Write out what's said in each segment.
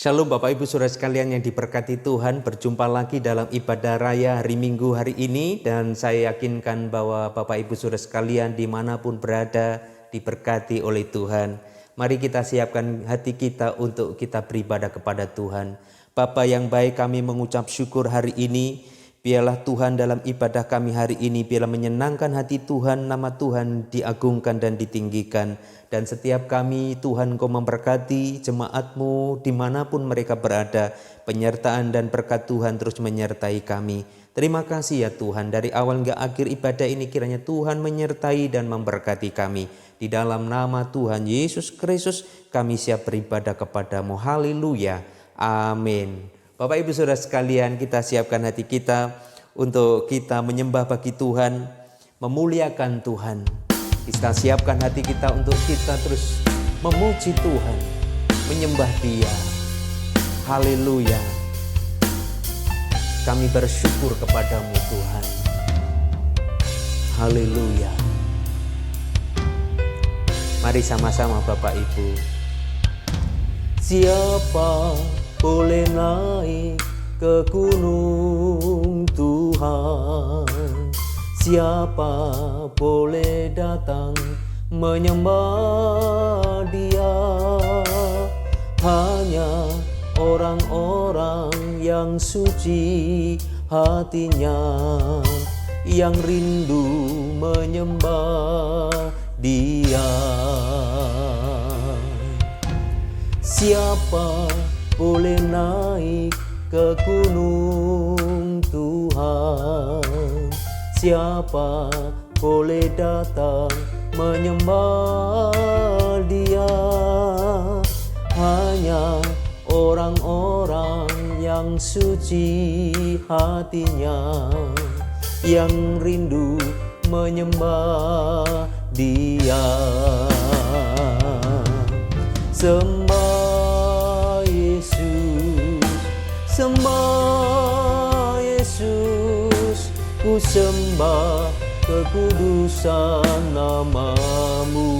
Shalom Bapak Ibu Saudara sekalian yang diberkati Tuhan, berjumpa lagi dalam ibadah raya hari Minggu hari ini. Dan saya yakinkan bahwa Bapak Ibu Saudara sekalian dimanapun berada diberkati oleh Tuhan. Mari kita siapkan hati kita untuk kita beribadah kepada Tuhan. Bapa yang baik, kami mengucap syukur hari ini. Biarlah Tuhan dalam ibadah kami hari ini, biarlah menyenangkan hati Tuhan, nama Tuhan diagungkan dan ditinggikan. Dan setiap kami Tuhan Kau memberkati jemaat-Mu dimanapun mereka berada. Penyertaan dan berkat Tuhan terus menyertai kami. Terima kasih ya Tuhan, dari awal hingga akhir ibadah ini kiranya Tuhan menyertai dan memberkati kami. Di dalam nama Tuhan Yesus Kristus kami siap beribadah kepada-Mu. Haleluya. Amin. Bapak Ibu Saudara sekalian, kita siapkan hati kita untuk kita menyembah bagi Tuhan, memuliakan Tuhan. Kita siapkan hati kita untuk kita terus memuji Tuhan, menyembah Dia. Haleluya. Kami bersyukur kepadamu Tuhan. Haleluya. Mari sama-sama Bapak Ibu. Siapa boleh naik ke gunung Tuhan? Siapa boleh datang menyembah Dia? Hanya orang-orang yang suci hatinya, yang rindu menyembah Dia. Siapa boleh naik ke gunung Tuhan? Siapa boleh datang menyembah Dia? Hanya orang-orang yang suci hatinya, yang rindu menyembah Dia. Sembah Yesus, sembah Yesus, ku sembah kekudusan nama-Mu.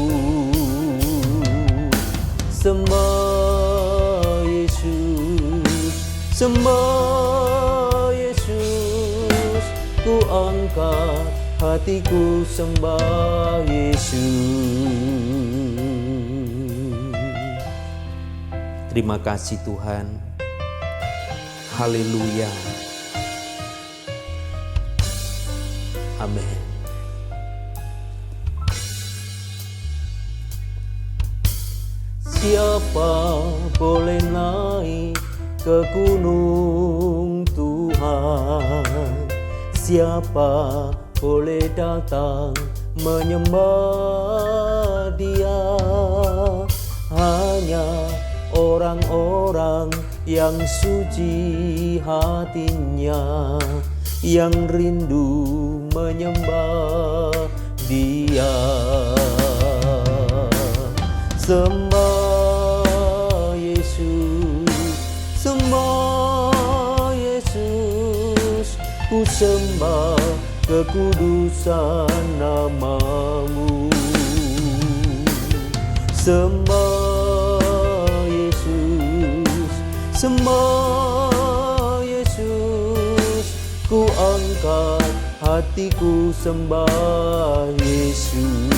Sembah Yesus, sembah Yesus, ku angkat hatiku sembah Yesus. Terima kasih Tuhan. Haleluya. Amin. Siapa boleh naik ke gunung Tuhan? Siapa boleh datang menyembah Dia? Hanya orang-orang yang suci hatinya, yang rindu menyembah Dia. Sembah Yesus, sembah Yesus, ku sembah kekudusan nama-Mu. Sembah Yesus, sembah Yesus, ku angkat hatiku sembah Yesus.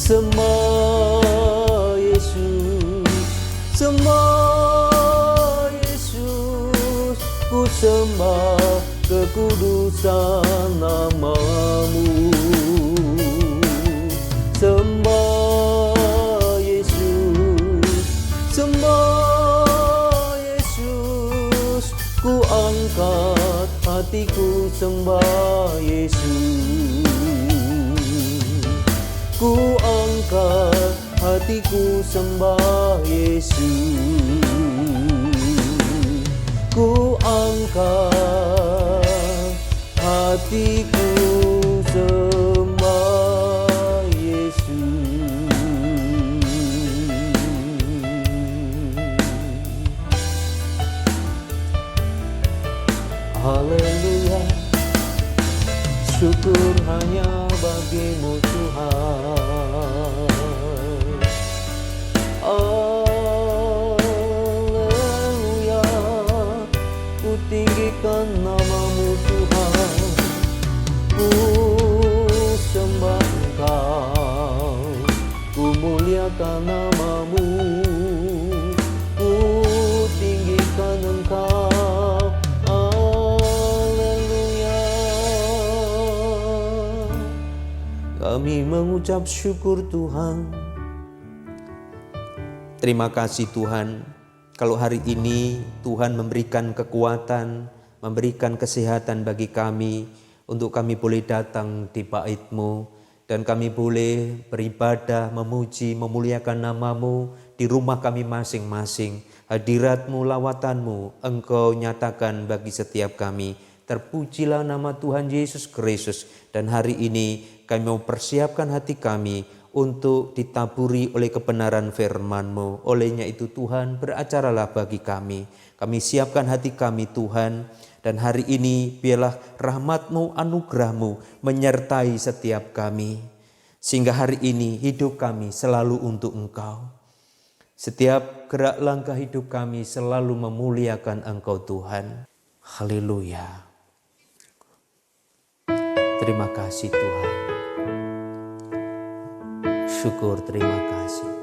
Sembah Yesus, sembah Yesus, ku sembah kekudusan nama-Mu. Sembah Yesus, sembah Yesus, ku angkat hatiku sembah Yesus. Ku angkat hatiku sembah Yesus. Ku angkat hatiku sembah Yesus. Haleluya. Syukur hanya bagi-Mu Tuhan. memuliakan nama-Mu, ku tinggikan Engkau. Haleluya. Kami mengucap syukur Tuhan. Terima kasih Tuhan, kalau hari ini Tuhan memberikan kekuatan, memberikan kesehatan bagi kami, untuk kami boleh datang di bait-Mu, dan kami boleh beribadah, memuji, memuliakan nama-Mu di rumah kami masing-masing. Hadirat-Mu, lawatan-Mu, Engkau nyatakan bagi setiap kami. Terpujilah nama Tuhan Yesus Kristus. Dan hari ini kami mau persiapkan hati kami untuk ditaburi oleh kebenaran firman-Mu. Olehnya itu Tuhan, beracaralah bagi kami. Kami siapkan hati kami Tuhan. Dan hari ini biarlah rahmat-Mu, anugerah-Mu menyertai setiap kami. Sehingga hari ini hidup kami selalu untuk Engkau. Setiap gerak langkah hidup kami selalu memuliakan Engkau Tuhan. Haleluya. Terima kasih Tuhan. Syukur, terima kasih.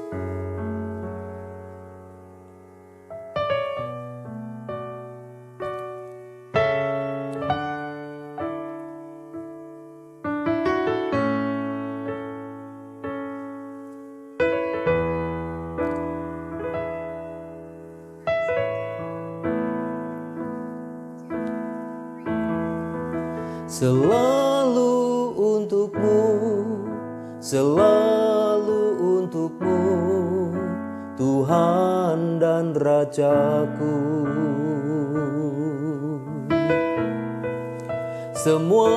Selalu untuk-Mu, selalu untuk-Mu, Tuhan dan Rajaku. Semua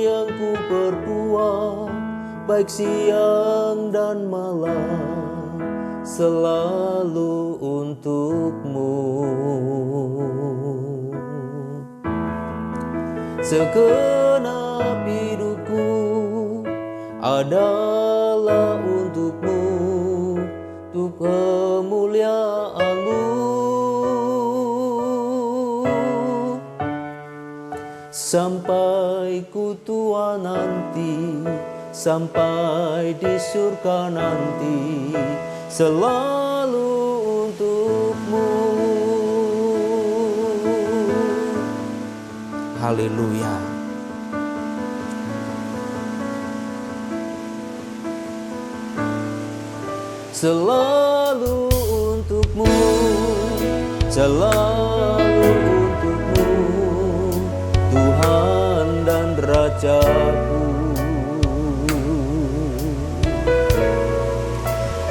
yang ku perbuat, baik siang dan malam, selalu untuk-Mu. Segenap hidupku adalah untuk-Mu, untuk kemuliaan-Mu. Sampai ku tua nanti, sampai di surga nanti, selalu untuk-Mu. Haleluya. Selalu untuk-Mu, selalu untuk-Mu, Tuhan dan Rajaku.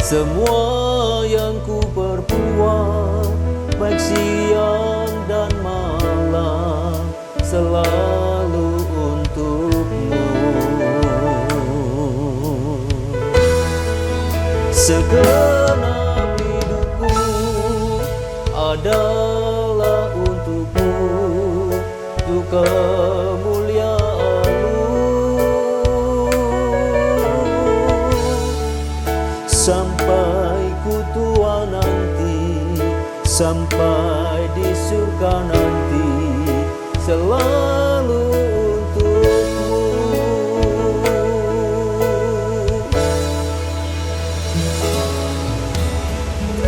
Semua yang ku perbuat, baik siang dan malam, selalu untuk-Mu. Segenap hidupku adalah untuk-Mu, untuk kemuliaan-Mu. Sampai ku tua nanti, sampai di surga nanti, selalu untuk-Mu.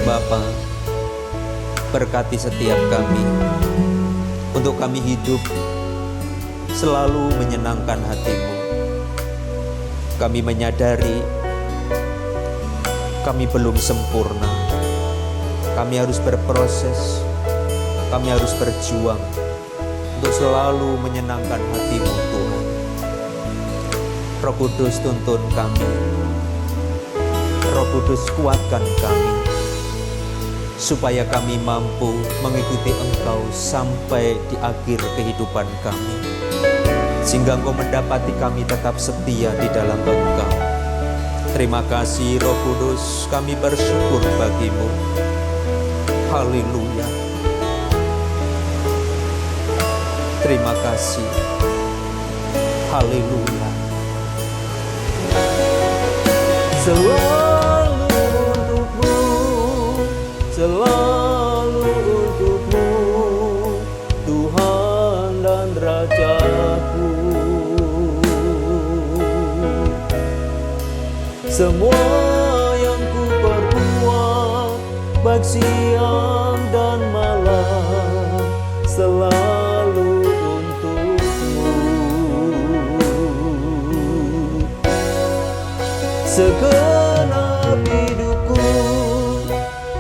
Bapa, berkati setiap kami, untuk kami hidup selalu menyenangkan hati-Mu. Kami menyadari kami belum sempurna, kami harus berproses, kami harus berjuang untuk selalu menyenangkan hati-Mu Tuhan. Roh Kudus tuntun kami, Roh Kudus kuatkan kami, supaya kami mampu mengikuti Engkau sampai di akhir kehidupan kami, sehingga Engkau mendapati kami tetap setia di dalam Engkau. Terima kasih Roh Kudus, kami bersyukur bagi-Mu. Haleluya. Terima kasih. Haleluya. Selalu untuk-Mu, selalu untuk-Mu, Tuhan dan Rajaku. Semua yang ku baik siang dan malam, selalu untukmu. Segenap hidupku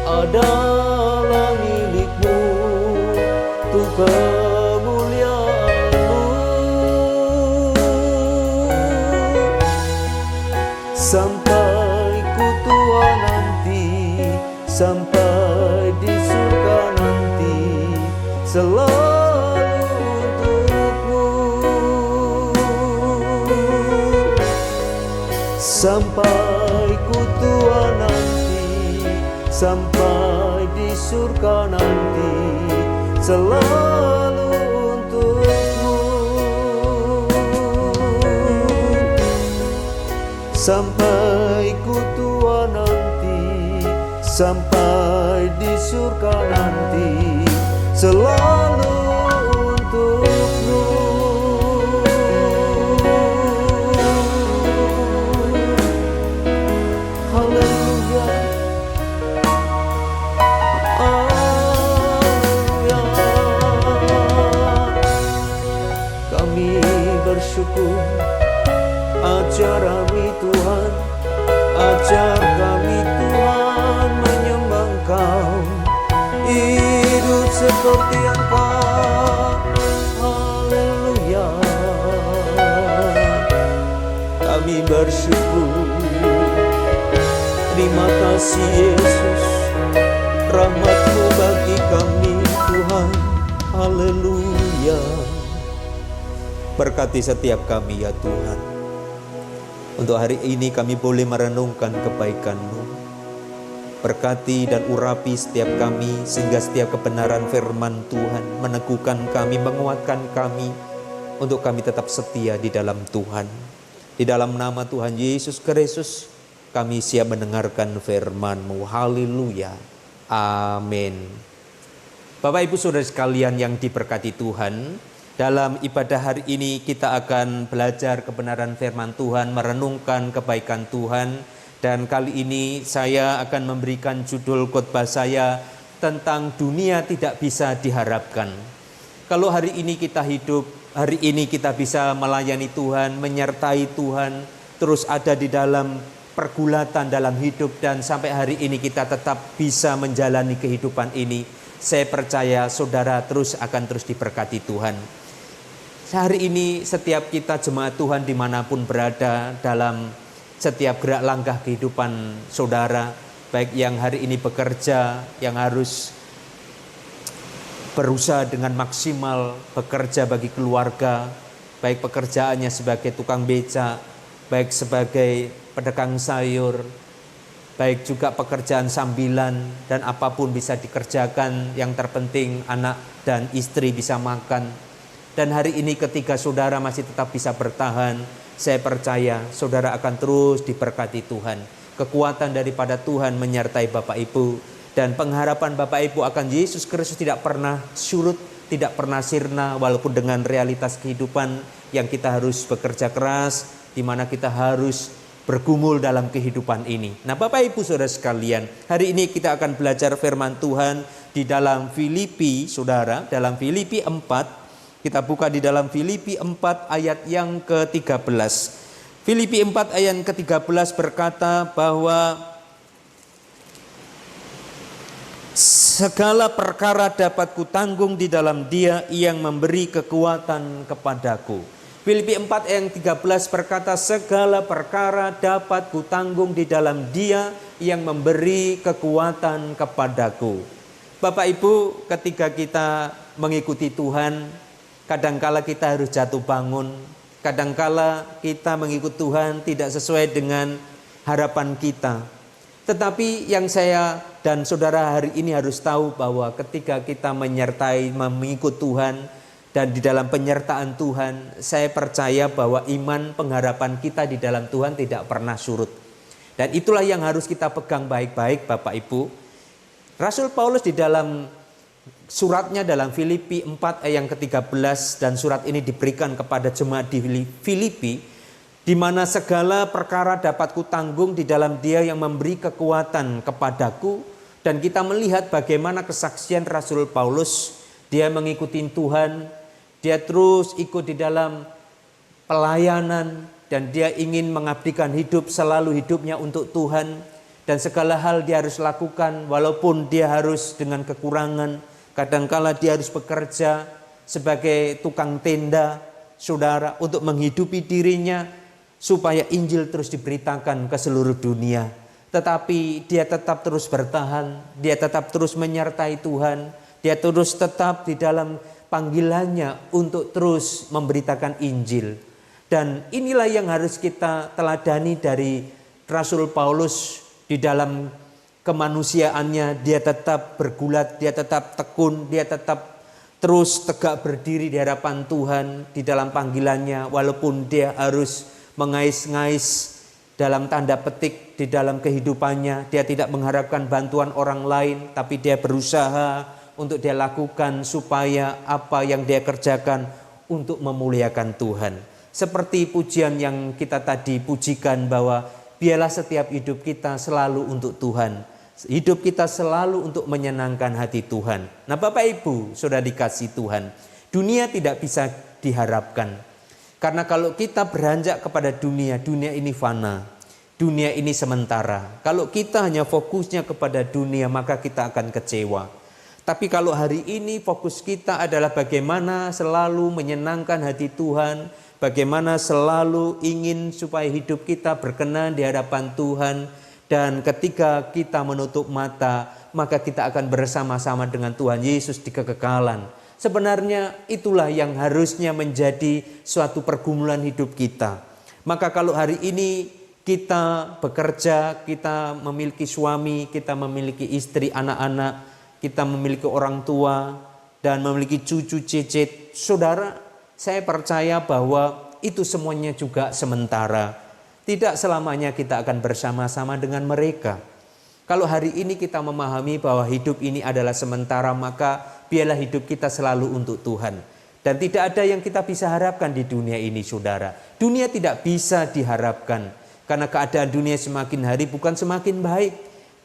adalah milikmu, untuk kemuliaan-Mu. Sampai ku tua nanti, sampai di surga nanti, selalu untukmu. Sampai ku tua nanti, sampai di surga nanti, selalu untukmu. Sampai ku tua nanti, sampai di surga nanti, selalu untukmu. Haleluya, haleluya. Kami bersyukur, ajar kami Tuhan, ajar kami Tuhan menyembah Engkau, hidup seperti Engkau. Haleluya. Kami bersyukur, terima kasih Yesus, rahmat-Mu bagi kami Tuhan. Haleluya. Berkati setiap kami ya Tuhan. Untuk hari ini kami boleh merenungkan kebaikan-Mu. Berkati dan urapi setiap kami, sehingga setiap kebenaran firman Tuhan meneguhkan kami, menguatkan kami, untuk kami tetap setia di dalam Tuhan. Di dalam nama Tuhan Yesus Kristus, kami siap mendengarkan firman-Mu. Haleluya. Amin. Bapak Ibu Saudara sekalian yang diberkati Tuhan, dalam ibadah hari ini kita akan belajar kebenaran firman Tuhan, merenungkan kebaikan Tuhan. Dan kali ini saya akan memberikan judul khotbah saya tentang dunia tidak bisa diharapkan. Kalau hari ini kita hidup, hari ini kita bisa melayani Tuhan, menyertai Tuhan, terus ada di dalam pergulatan dalam hidup, dan sampai hari ini kita tetap bisa menjalani kehidupan ini, saya percaya saudara akan terus diberkati Tuhan. Hari ini setiap kita jemaat Tuhan dimanapun berada, dalam setiap gerak langkah kehidupan saudara, baik yang hari ini bekerja, yang harus berusaha dengan maksimal bekerja bagi keluarga, baik pekerjaannya sebagai tukang beca, baik sebagai pedagang sayur, baik juga pekerjaan sambilan, dan apapun bisa dikerjakan, yang terpenting anak dan istri bisa makan. Dan hari ini ketika saudara masih tetap bisa bertahan, saya percaya saudara akan terus diberkati Tuhan. Kekuatan daripada Tuhan menyertai Bapak Ibu, dan pengharapan Bapak Ibu akan Yesus Kristus tidak pernah surut, tidak pernah sirna, walaupun dengan realitas kehidupan yang kita harus bekerja keras, di mana kita harus bergumul dalam kehidupan ini. Nah Bapak Ibu Saudara sekalian, hari ini kita akan belajar firman Tuhan di dalam Filipi, saudara, dalam Filipi 4. Kita buka di dalam Filipi 4 ayat yang ke-13. Filipi 4 ayat ke-13 berkata bahwa segala perkara dapat kutanggung di dalam Dia yang memberi kekuatan kepadaku. Filipi 4 ayat 13 berkata, segala perkara dapat kutanggung di dalam Dia yang memberi kekuatan kepadaku. Bapak Ibu, ketika kita mengikuti Tuhan, kadangkala kita harus jatuh bangun, kadangkala kita mengikut Tuhan tidak sesuai dengan harapan kita. Tetapi yang saya dan saudara hari ini harus tahu bahwa ketika kita menyertai, mengikut Tuhan, dan di dalam penyertaan Tuhan, saya percaya bahwa iman pengharapan kita di dalam Tuhan tidak pernah surut. Dan itulah yang harus kita pegang baik-baik Bapak Ibu. Rasul Paulus di dalam suratnya dalam Filipi 4 ayat yang ke-13, dan surat ini diberikan kepada jemaat di Filipi, di mana segala perkara dapat kutanggung di dalam Dia yang memberi kekuatan kepadaku. Dan kita melihat bagaimana kesaksian Rasul Paulus, dia mengikuti Tuhan, dia terus ikut di dalam pelayanan, dan dia ingin mengabdikan hidup, selalu hidupnya untuk Tuhan. Dan segala hal dia harus lakukan walaupun dia harus dengan kekurangan. Kadangkala dia harus bekerja sebagai tukang tenda, saudara, untuk menghidupi dirinya supaya Injil terus diberitakan ke seluruh dunia. Tetapi dia tetap terus bertahan, dia tetap terus menyertai Tuhan, dia terus tetap di dalam panggilannya untuk terus memberitakan Injil. Dan inilah yang harus kita teladani dari Rasul Paulus di dalam kemanusiaannya. Dia tetap bergulat, dia tetap tekun, dia tetap terus tegak berdiri di hadapan Tuhan di dalam panggilannya, walaupun dia harus mengais-ngais dalam tanda petik di dalam kehidupannya. Dia tidak mengharapkan bantuan orang lain, tapi dia berusaha untuk dia lakukan supaya apa yang dia kerjakan untuk memuliakan Tuhan. Seperti pujian yang kita tadi pujikan, bahwa biarlah setiap hidup kita selalu untuk Tuhan. Hidup kita selalu untuk menyenangkan hati Tuhan. Nah, Bapak Ibu, sudah dikasih Tuhan, dunia tidak bisa diharapkan. Karena kalau kita beranjak kepada dunia, dunia ini fana, dunia ini sementara. Kalau kita hanya fokusnya kepada dunia, maka kita akan kecewa. Tapi kalau hari ini fokus kita adalah bagaimana selalu menyenangkan hati Tuhan, bagaimana selalu ingin supaya hidup kita berkenan di hadapan Tuhan, dan ketika kita menutup mata, maka kita akan bersama-sama dengan Tuhan Yesus di kekekalan. Sebenarnya itulah yang harusnya menjadi suatu pergumulan hidup kita. Maka kalau hari ini kita bekerja, kita memiliki suami, kita memiliki istri, anak-anak, kita memiliki orang tua, dan memiliki cucu cicit, saudara, saya percaya bahwa itu semuanya juga sementara. Tidak selamanya kita akan bersama-sama dengan mereka. Kalau hari ini kita memahami bahwa hidup ini adalah sementara, maka biarlah hidup kita selalu untuk Tuhan. Dan tidak ada yang kita bisa harapkan di dunia ini, saudara. Dunia tidak bisa diharapkan, karena keadaan dunia semakin hari bukan semakin baik,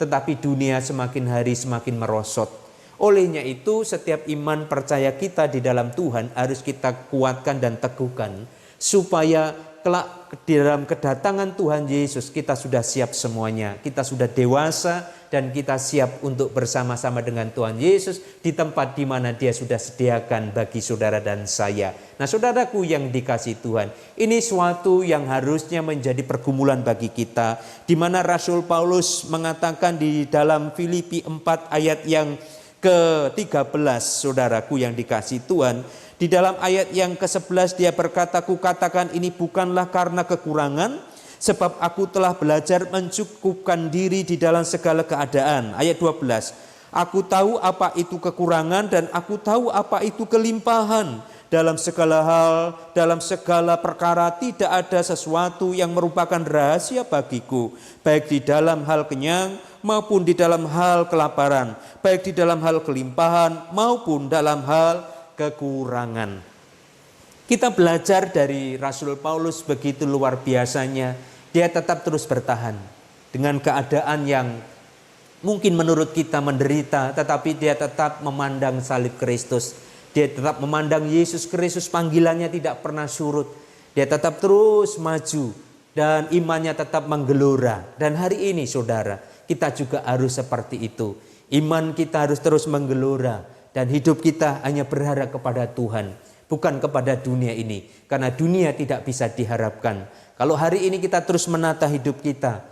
tetapi dunia semakin hari semakin merosot. Olehnya itu, setiap iman percaya kita di dalam Tuhan harus kita kuatkan dan teguhkan, supaya kelak di dalam kedatangan Tuhan Yesus kita sudah siap semuanya. Kita sudah dewasa dan kita siap untuk bersama-sama dengan Tuhan Yesus di tempat di mana Dia sudah sediakan bagi saudara dan saya. Nah, saudaraku yang dikasihi Tuhan, ini suatu yang harusnya menjadi pergumulan bagi kita, di mana Rasul Paulus mengatakan di dalam Filipi 4 ayat yang ke-13, saudaraku yang dikasihi Tuhan. Di dalam ayat yang ke-11 dia berkata, "Kukatakan ini bukanlah karena kekurangan, sebab aku telah belajar mencukupkan diri di dalam segala keadaan." Ayat 12, "Aku tahu apa itu kekurangan dan aku tahu apa itu kelimpahan. Dalam segala hal, dalam segala perkara tidak ada sesuatu yang merupakan rahasia bagiku, baik di dalam hal kenyang maupun di dalam hal kelaparan, baik di dalam hal kelimpahan maupun dalam hal kekurangan." Kita belajar dari Rasul Paulus begitu luar biasanya. Dia tetap terus bertahan dengan keadaan yang mungkin menurut kita menderita, tetapi dia tetap memandang salib Kristus. Dia tetap memandang Yesus Kristus, panggilannya tidak pernah surut. Dia tetap terus maju dan imannya tetap menggelora. Dan hari ini, saudara, kita juga harus seperti itu. Iman kita harus terus menggelora. Dan hidup kita hanya berharap kepada Tuhan, bukan kepada dunia ini. Karena dunia tidak bisa diharapkan. Kalau hari ini kita terus menata hidup kita,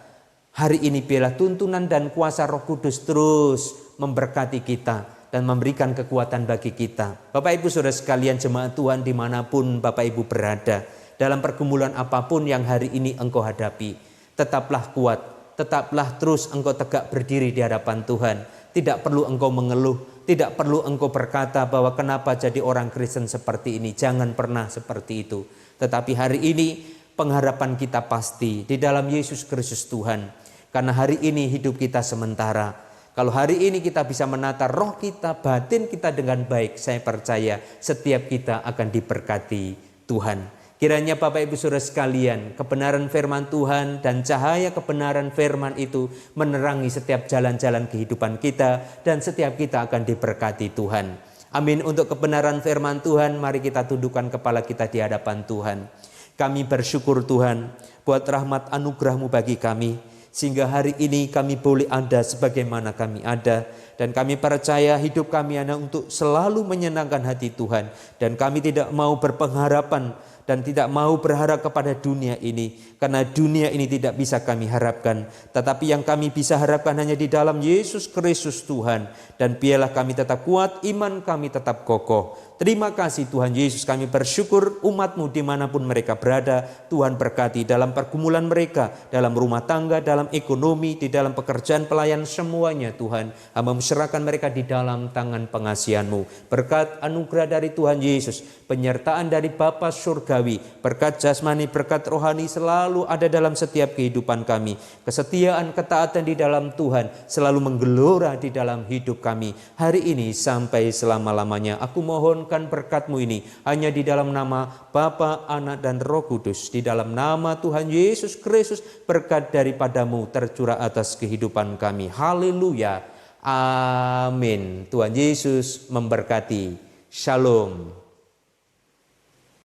hari ini biarlah tuntunan dan kuasa Roh Kudus terus memberkati kita dan memberikan kekuatan bagi kita. Bapak Ibu saudara sekalian, jemaat Tuhan dimanapun Bapak Ibu berada, dalam pergumulan apapun yang hari ini engkau hadapi, tetaplah kuat, tetaplah terus engkau tegak berdiri di hadapan Tuhan. Tidak perlu engkau mengeluh, tidak perlu engkau berkata bahwa kenapa jadi orang Kristen seperti ini. Jangan pernah seperti itu. Tetapi hari ini pengharapan kita pasti di dalam Yesus Kristus Tuhan. Karena hari ini hidup kita sementara. Kalau hari ini kita bisa menata roh kita, batin kita dengan baik, saya percaya setiap kita akan diberkati Tuhan. Kiranya Bapak Ibu Saudara sekalian, kebenaran firman Tuhan dan cahaya kebenaran firman itu menerangi setiap jalan-jalan kehidupan kita dan setiap kita akan diberkati Tuhan. Amin. Untuk kebenaran firman Tuhan, mari kita tundukkan kepala kita di hadapan Tuhan. Kami bersyukur Tuhan buat rahmat anugerah-Mu bagi kami, sehingga hari ini kami boleh ada sebagaimana kami ada. Dan kami percaya hidup kami hanya untuk selalu menyenangkan hati Tuhan. Dan kami tidak mau berpengharapan dan tidak mau berharap kepada dunia ini, karena dunia ini tidak bisa kami harapkan. Tetapi yang kami bisa harapkan hanya di dalam Yesus Kristus Tuhan. Dan biarlah kami tetap kuat, iman kami tetap kokoh. Terima kasih Tuhan Yesus, kami bersyukur umat-Mu dimanapun mereka berada. Tuhan berkati dalam pergumulan mereka, dalam rumah tangga, dalam ekonomi, di dalam pekerjaan pelayan semuanya Tuhan. Hamba serahkan mereka di dalam tangan pengasihan-Mu. Berkat anugerah dari Tuhan Yesus, penyertaan dari Bapa Surgawi, berkat jasmani, berkat rohani selalu ada dalam setiap kehidupan kami. Kesetiaan, ketaatan di dalam Tuhan selalu menggelora di dalam hidup kami. Hari ini sampai selama-lamanya. Aku mohonkan berkat-Mu ini hanya di dalam nama Bapa, Anak, dan Roh Kudus. Di dalam nama Tuhan Yesus Kristus, berkat daripada-Mu tercurah atas kehidupan kami. Haleluya. Amin. Tuhan Yesus memberkati. Shalom.